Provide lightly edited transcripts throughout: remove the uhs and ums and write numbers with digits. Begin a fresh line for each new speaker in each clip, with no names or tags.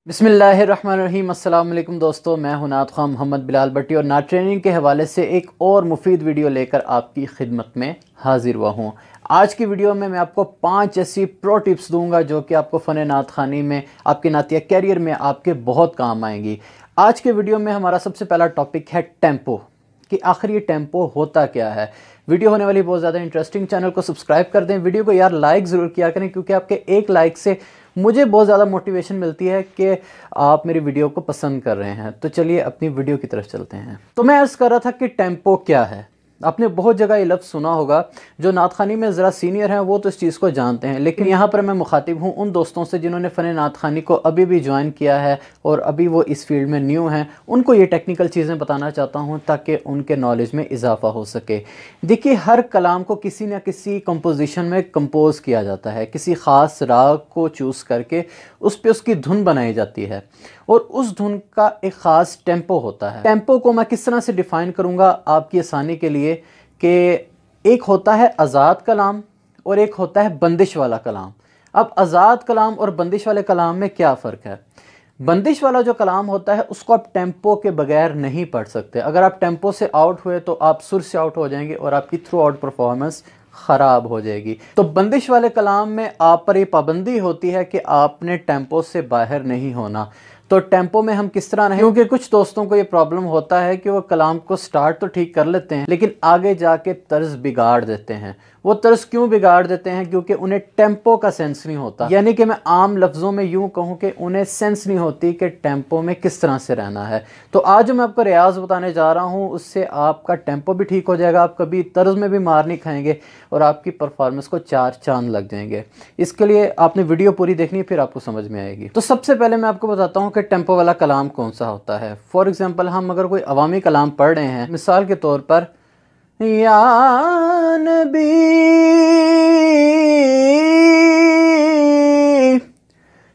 बिस्मिल्लाहिर्रहमानिर्रहीम। अस्सलाम वालेकुम दोस्तों, मैं हूं नात ख़ां मोहम्मद बिलाल भट्टी और नात ट्रेनिंग के हवाले से एक और मुफीद वीडियो लेकर आपकी खिदमत में हाजिर हुआ हूं। आज की वीडियो में मैं आपको 5 ऐसी प्रो टिप्स दूंगा जो कि आपको फ़न नात ख़ानी में, आपके नातिया कैरियर में आपके बहुत काम आएंगी। आज के वीडियो में हमारा सबसे पहला टॉपिक है टेम्पो, कि आखिर ये टेम्पो होता क्या है। वीडियो होने वाली बहुत ज़्यादा इंटरेस्टिंग। चैनल को सब्सक्राइब कर दें, वीडियो को यार लाइक ज़रूर किया करें, क्योंकि आपके एक लाइक से मुझे बहुत ज़्यादा मोटिवेशन मिलती है कि आप मेरी वीडियो को पसंद कर रहे हैं। तो चलिए अपनी वीडियो की तरफ चलते हैं। तो मैं अर्ज़ कर रहा था कि टेम्पो क्या है। आपने बहुत जगह ये लफ्ज़ सुना होगा, जो नात ख़ानी में ज़रा सीनियर हैं वो तो इस चीज़ को जानते हैं, लेकिन यहाँ पर मैं मुखातिब हूँ उन दोस्तों से जिन्होंने फ़न नात ख़ानी को अभी भी ज्वाइन किया है और अभी वो इस फील्ड में न्यू हैं। उनको ये टेक्निकल चीज़ें बताना चाहता हूँ ताकि उनके नॉलेज में इजाफ़ा हो सके। देखिए, हर कलाम को किसी न किसी कंपोजिशन में कंपोज़ किया जाता है, किसी ख़ास राग को चूज़ करके उस पर उसकी धुन बनाई जाती है और उस धुन का एक ख़ास टेम्पो होता है। टेम्पो को मैं किस तरह से डिफ़ाइन करूँगा आपकी आसानी के लिए, कि एक होता है आज़ाद कलाम और एक होता है बंदिश वाला कलाम। अब आज़ाद कलाम और बंदिश वाले कलाम में क्या फ़र्क है? बंदिश वाला जो कलाम होता है उसको आप टेम्पो के बगैर नहीं पढ़ सकते। अगर आप टेम्पो से आउट हुए तो आप सुर से आउट हो जाएंगे और आपकी थ्रू आउट परफॉर्मेंस ख़राब हो जाएगी। तो बंदिश वाले कलाम में आप पर ये पाबंदी होती है कि आपने टेम्पो से बाहर नहीं होना। तो टेम्पो में हम किस तरह नहीं, क्योंकि कुछ दोस्तों को ये प्रॉब्लम होता है कि वो कलाम को स्टार्ट तो ठीक कर लेते हैं लेकिन आगे जाके तर्ज बिगाड़ देते हैं। वो तर्ज क्यों बिगाड़ देते हैं? क्योंकि उन्हें टेम्पो का सेंस नहीं होता। यानी कि मैं आम लफ्ज़ों में यूँ कहूँ कि उन्हें सेंस नहीं होती कि टेम्पो में किस तरह से रहना है। तो आज जो मैं आपको रियाज बताने जा रहा हूँ उससे आपका टेम्पो भी ठीक हो जाएगा, आप कभी तर्ज में भी मार नहीं खाएंगे और आपकी परफॉर्मेंस को 4 चांद लग जाएंगे। इसके लिए आपने वीडियो पूरी देखनी है, फिर आपको समझ में आएगी। तो सबसे पहले मैं आपको बताता हूँ कि टेम्पो वाला कलाम कौन सा होता है। फॉर एग्जाम्पल, हम अगर कोई अवामी कलाम पढ़ रहे हैं, मिसाल के तौर पर या नबी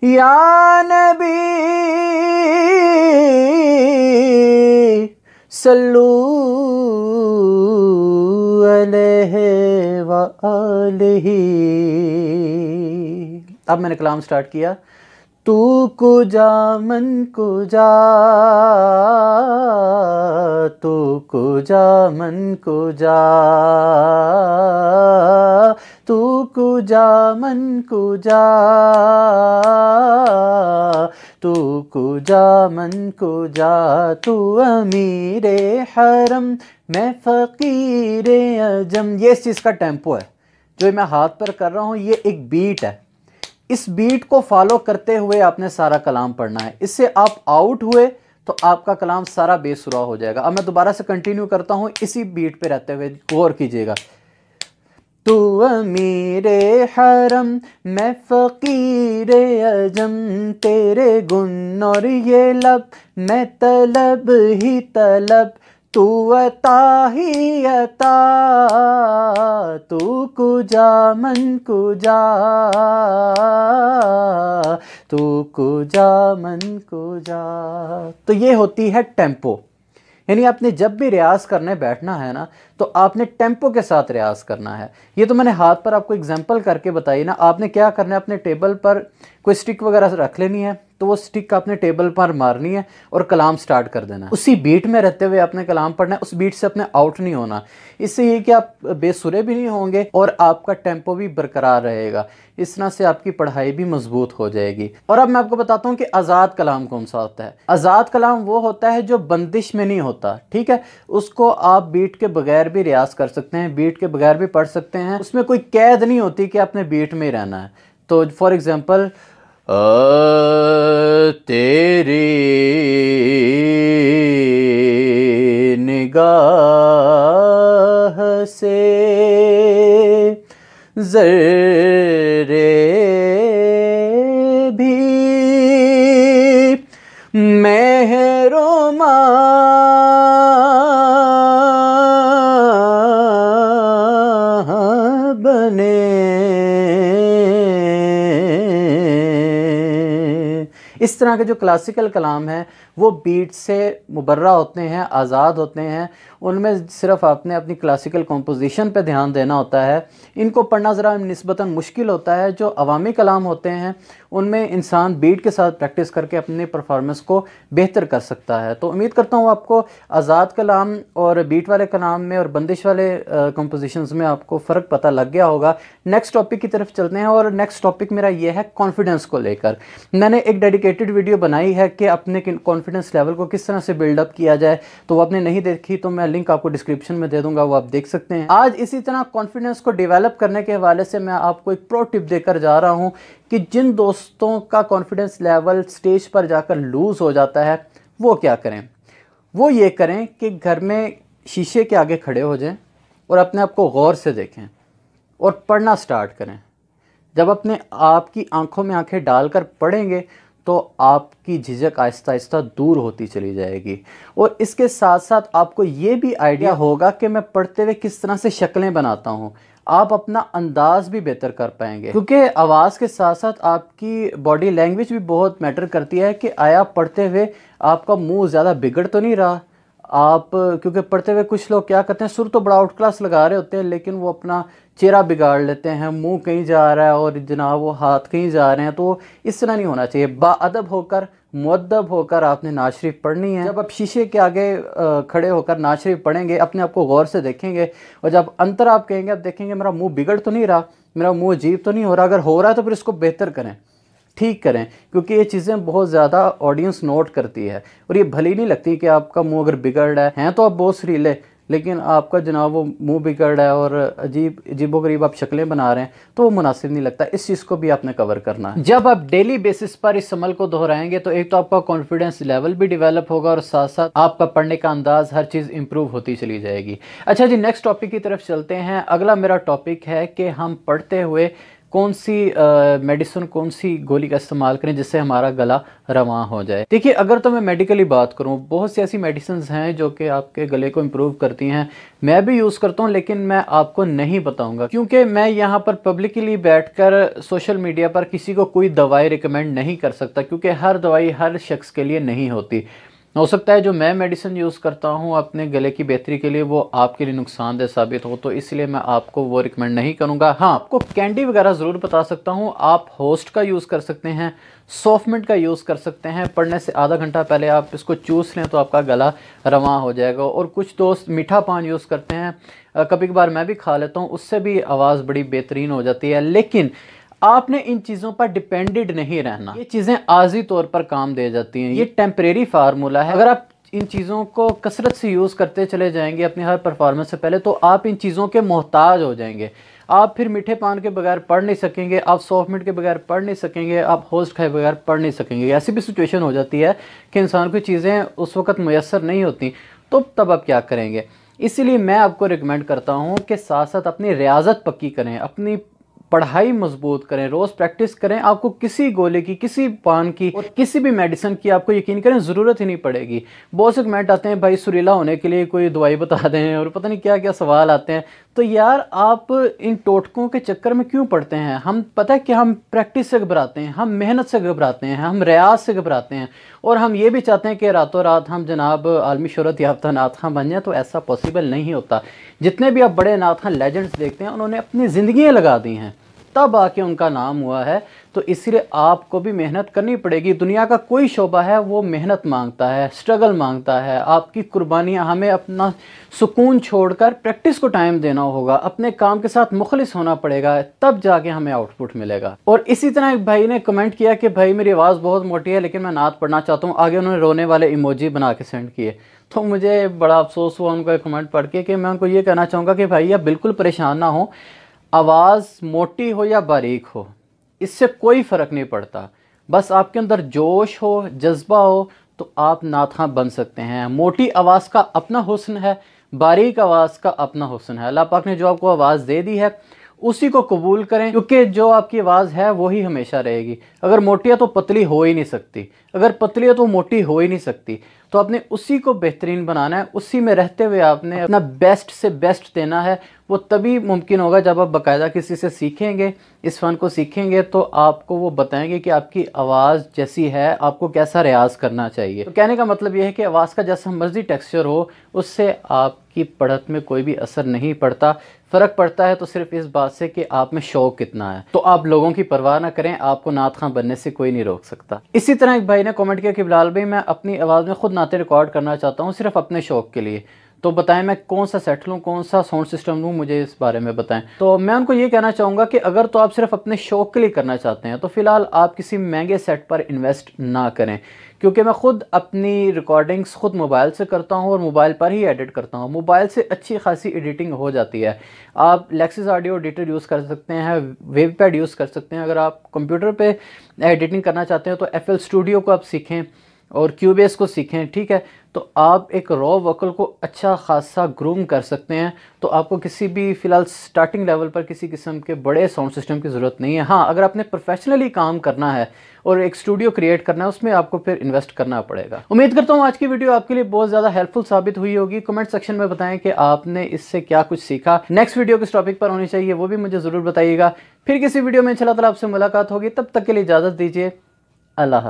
या नबी सल्लू अलैहि व आलिही। अब मैंने कलाम स्टार्ट किया, तू कुजा मन कुजा, तू कुजा मन कुजा, तू कुजा मन कुजा, तू कुजा मन कुजा, तू अमीरे हरम मैं फ़कीरे अजम। ये इस चीज़ का टेम्पो है जो मैं हाथ पर कर रहा हूँ, ये एक बीट है। इस बीट को फॉलो करते हुए आपने सारा कलाम पढ़ना है। इससे आप आउट हुए तो आपका कलाम सारा बेसुरा हो जाएगा। अब मैं दोबारा से कंटिन्यू करता हूँ इसी बीट पे रहते हुए, गौर कीजिएगा। तू अमीरे हरम मैं फ़कीरे अजम, तेरे गुन और ये लब मैं तलब ही तलब, तू अता ही अता, तू कुजा मन कुजा, तू कुजा मन कुजा। तो ये होती है टेम्पो। यानी आपने जब भी रियाज करने बैठना है ना, तो आपने टेम्पो के साथ रियाज करना है। ये तो मैंने हाथ पर आपको एग्जांपल करके बताई ना। आपने क्या करना है, अपने टेबल पर कोई स्टिक वगैरह रख लेनी है, तो वो स्टिक आपने टेबल पर मारनी है और कलाम स्टार्ट कर देना है। उसी बीट में रहते हुए आपने कलाम पढ़ना है, उस बीट से अपने आउट नहीं होना। इससे ये कि आप बेसुरे भी नहीं होंगे और आपका टेम्पो भी बरकरार रहेगा। इस तरह से आपकी पढ़ाई भी मजबूत हो जाएगी। और अब मैं आपको बताता हूँ कि आज़ाद कलाम कौन सा होता है। आज़ाद कलाम वो होता है जो बंदिश में नहीं होता, ठीक है। उसको आप बीट के बगैर भी रियाज कर सकते हैं, बीट के बगैर भी पढ़ सकते हैं। उसमें कोई कैद नहीं होती कि आपने बीट में ही रहना है। तो फॉर एग्जाम्पल, तेरी निगाह से ज़र्रे भी मेहरुमा बने। इस तरह के जो क्लासिकल कलाम हैं वो बीट से मुबर्रा होते हैं, आज़ाद होते हैं। उनमें सिर्फ आपने अपनी क्लासिकल कंपोजिशन पे ध्यान देना होता है। इनको पढ़ना ज़रा निस्बतन मुश्किल होता है। जो अवामी कलाम होते हैं उनमें इंसान बीट के साथ प्रैक्टिस करके अपने परफॉर्मेंस को बेहतर कर सकता है। तो उम्मीद करता हूँ आपको आज़ाद कलाम और बीट वाले कलाम में और बंदिश वाले कंपोजिशंस में आपको फ़र्क पता लग गया होगा। नेक्स्ट टॉपिक की तरफ चलते हैं और नेक्स्ट टॉपिक मेरा ये है कॉन्फिडेंस को लेकर। मैंने एक डेडिकेटेड वीडियो बनाई है कि अपने कॉन्फिडेंस लेवल को किस तरह से बिल्डअप किया जाए, तो वो आपने नहीं देखी तो मैं लिंक आपको डिस्क्रिप्शन में दे दूंगा, वो आप देख सकते हैं। आज इसी तरह कॉन्फिडेंस को डेवलप करने के हवाले से मैं आपको एक प्रो टिप देकर जा रहा हूं कि जिन दोस्तों का कॉन्फिडेंस लेवल स्टेज पर जाकर लूज़ हो जाता है वो क्या करें। वो ये करें कि घर में शीशे के आगे खड़े हो जाएं और अपने आप को गौर से देखें और पढ़ना स्टार्ट करें। जब अपने आपकी आंखों में आंखें डालकर पढ़ेंगे तो आपकी झिझक आहिस्ता आहिस्ता दूर होती चली जाएगी। और इसके साथ साथ आपको ये भी आइडिया होगा कि मैं पढ़ते हुए किस तरह से शक्लें बनाता हूँ। आप अपना अंदाज भी बेहतर कर पाएंगे, क्योंकि आवाज़ के साथ साथ आपकी बॉडी लैंग्वेज भी बहुत मैटर करती है कि आया पढ़ते हुए आपका मुंह ज़्यादा बिगड़ तो नहीं रहा। आप क्योंकि पढ़ते हुए कुछ लोग क्या करते हैं, सुर तो बड़ा आउट क्लास लगा रहे होते हैं लेकिन वो अपना चेहरा बिगाड़ लेते हैं, मुंह कहीं जा रहा है और जनाब वो हाथ कहीं जा रहे हैं। तो इस तरह नहीं होना चाहिए। बाअदब होकर मुअद्दब होकर आपने नाज़ शरीफ पढ़नी है। जब आप शीशे के आगे खड़े होकर नाज़ शरीफ पढ़ेंगे, अपने आप को गौर से देखेंगे और जब अंतर आप कहेंगे, आप देखेंगे मेरा मुँह बिगड़ तो नहीं रहा, मेरा मुँह अजीब तो नहीं हो रहा। अगर हो रहा है तो फिर इसको बेहतर करें, ठीक करें, क्योंकि ये चीज़ें बहुत ज़्यादा ऑडियंस नोट करती है और ये भली नहीं लगती कि आपका मुंह अगर बिगड़ रहा है तो आप बहुत सुरीले लेकिन आपका जनाब वो मुंह बिगड़ रहा है और अजीबोगरीब आप शक्लें बना रहे हैं, तो वो मुनासिब नहीं लगता। इस चीज़ को भी आपने कवर करना है। जब आप डेली बेसिस पर इस अमल को दोहराएंगे तो एक तो आपका कॉन्फिडेंस लेवल भी डेवलप होगा और साथ साथ आपका पढ़ने का अंदाज, हर चीज़ इंप्रूव होती चली जाएगी। अच्छा जी, नेक्स्ट टॉपिक की तरफ चलते हैं। अगला मेरा टॉपिक है कि हम पढ़ते हुए कौन सी मेडिसिन, कौन सी गोली का इस्तेमाल करें जिससे हमारा गला रवां हो जाए। देखिए, अगर तो मैं मेडिकली बात करूं, बहुत सी ऐसी मेडिसिन हैं जो कि आपके गले को इम्प्रूव करती हैं। मैं भी यूज़ करता हूं लेकिन मैं आपको नहीं बताऊंगा, क्योंकि मैं यहां पर पब्लिकली बैठकर सोशल मीडिया पर किसी को कोई दवाई रिकमेंड नहीं कर सकता, क्योंकि हर दवाई हर शख्स के लिए नहीं होती। हो सकता है जो मैं मेडिसिन यूज़ करता हूं अपने गले की बेहतरी के लिए वो आपके लिए नुकसानदेह साबित हो, तो इसलिए मैं आपको वो रिकमेंड नहीं करूंगा। हाँ, आपको कैंडी वगैरह ज़रूर बता सकता हूं। आप होस्ट का यूज़ कर सकते हैं, सॉफ्टमिंट का यूज़ कर सकते हैं। पढ़ने से आधा घंटा पहले आप इसको चूस लें तो आपका गला रवां हो जाएगा। और कुछ दोस्त मीठा पान यूज़ करते हैं, कभी कभार मैं भी खा लेता हूँ, उससे भी आवाज़ बड़ी बेहतरीन हो जाती है। लेकिन आपने इन चीज़ों पर डिपेंडेड नहीं रहना। ये चीज़ें आर्जी तौर पर काम दे जाती हैं, ये टेम्परेरी फार्मूला है। अगर आप इन चीज़ों को कसरत से यूज़ करते चले जाएंगे अपनी हर परफॉर्मेंस से पहले, तो आप इन चीज़ों के मोहताज हो जाएंगे। आप फिर मीठे पान के बगैर पढ़ नहीं सकेंगे, आप सॉफ्टमिंट के बगैर पढ़ नहीं सकेंगे, आप होस्ट खाए बगैर पढ़ नहीं सकेंगे। ऐसी भी सिचुएशन हो जाती है कि इंसान को चीज़ें उस वक्त मुयसर नहीं होती, तो तब आप क्या करेंगे। इसीलिए मैं आपको रिकमेंड करता हूँ कि साथ साथ अपनी रियाजत पक्की करें, अपनी पढ़ाई मजबूत करें, रोज़ प्रैक्टिस करें। आपको किसी गोले की, किसी पान की और किसी भी मेडिसिन की, आपको यकीन करें ज़रूरत ही नहीं पड़ेगी। बहुत से कमेंट आते हैं भाई सुरीला होने के लिए कोई दवाई बता दें और पता नहीं क्या क्या सवाल आते हैं। तो यार आप इन टोटकों के चक्कर में क्यों पड़ते हैं। हम पता है कि हम प्रैक्टिस से घबराते हैं, हम मेहनत से घबराते हैं, हम रियाज से घबराते हैं और हम ये भी चाहते हैं कि रातों रात हम जनाब आलमी शोहरत याफ्ता नात खां बन जाएं, तो ऐसा पॉसिबल नहीं होता। जितने भी आप बड़े नात खां लेजेंड्स देखते हैं उन्होंने अपनी ज़िंदगियाँ लगा दी हैं तब आके उनका नाम हुआ है। तो इसलिए आपको भी मेहनत करनी पड़ेगी। दुनिया का कोई शोबा है वो मेहनत मांगता है, स्ट्रगल मांगता है, आपकी कुर्बानियाँ। हमें अपना सुकून छोड़कर प्रैक्टिस को टाइम देना होगा, अपने काम के साथ मुखलिस होना पड़ेगा, तब जाके हमें आउटपुट मिलेगा। और इसी तरह एक भाई ने कमेंट किया कि भाई मेरी आवाज़ बहुत मोटी है लेकिन मैं नात पढ़ना चाहता हूँ। आगे उन्होंने रोने वाले इमोजी बना के सेंड किए। तो मुझे बड़ा अफसोस हुआ उनका कमेंट पढ़ के कि मैं उनको ये कहना चाहूँगा कि भाई आप बिल्कुल परेशान ना हो। आवाज़ मोटी हो या बारीक हो, इससे कोई फ़र्क नहीं पड़ता। बस आपके अंदर जोश हो, जज्बा हो, तो आप नात खां बन सकते हैं। मोटी आवाज़ का अपना हुस्न है, बारीक आवाज़ का अपना हुस्न है। अल्लाह पाक ने जो आपको आवाज़ दे दी है उसी को कबूल करें, क्योंकि जो आपकी आवाज़ है वही हमेशा रहेगी। अगर मोटी है तो पतली हो ही नहीं सकती, अगर पतली है तो मोटी हो ही नहीं सकती। तो आपने उसी को बेहतरीन बनाना है, उसी में रहते हुए आपने अपना बेस्ट से बेस्ट देना है। वो तभी मुमकिन होगा जब आप बाकायदा किसी से सीखेंगे, इस फ़न को सीखेंगे, तो आपको वो बताएंगे कि आपकी आवाज़ जैसी है आपको कैसा रियाज करना चाहिए। तो कहने का मतलब ये है कि आवाज़ का जैसा मर्जी टेक्सचर हो उससे आपकी पढ़त में कोई भी असर नहीं पड़ता। फ़र्क पड़ता है तो सिर्फ इस बात से कि आप में शौक कितना है। तो आप लोगों की परवाह ना करें, आपको नात खां बनने से कोई नहीं रोक सकता। इसी तरह एक भाई ने कमेंट किया कि बिलाल भाई मैं अपनी आवाज़ में खुद नाते रिकॉर्ड करना चाहता हूँ सिर्फ अपने शौक के लिए, तो बताएं मैं कौन सा सेट लूँ, कौन सा साउंड सिस्टम लूँ, मुझे इस बारे में बताएं। तो मैं उनको ये कहना चाहूँगा कि अगर तो आप सिर्फ अपने शौक के लिए करना चाहते हैं तो फ़िलहाल आप किसी महंगे सेट पर इन्वेस्ट ना करें, क्योंकि मैं खुद अपनी रिकॉर्डिंग्स खुद मोबाइल से करता हूँ और मोबाइल पर ही एडिट करता हूँ। मोबाइल से अच्छी खासी एडिटिंग हो जाती है। आप लेक्सिस ऑडियो एडिटर यूज़ कर सकते हैं, वेवपैड यूज़ कर सकते हैं। अगर आप कंप्यूटर पे एडिटिंग करना चाहते हैं तो FL स्टूडियो को आप सीखें और क्यूबेस को सीखें, ठीक है। तो आप एक रॉ वोकल को अच्छा खासा ग्रूम कर सकते हैं। तो आपको किसी भी फ़िलहाल स्टार्टिंग लेवल पर किसी किस्म के बड़े साउंड सिस्टम की ज़रूरत नहीं है। हाँ, अगर आपने प्रोफेशनली काम करना है और एक स्टूडियो क्रिएट करना है, उसमें आपको फिर इन्वेस्ट करना पड़ेगा। उम्मीद करता हूँ आज की वीडियो आपके लिए बहुत ज़्यादा हेल्पफुल साबित हुई होगी। कमेंट सेक्शन में बताएं कि आपने इससे क्या कुछ सीखा। नेक्स्ट वीडियो किस टॉपिक पर होनी चाहिए वो भी मुझे ज़रूर बताइएगा। फिर किसी वीडियो में इंशाल्लाह ताला आपसे मुलाकात होगी। तब तक के लिए इजाज़त दीजिए। अल्लाह हाफ़िज़।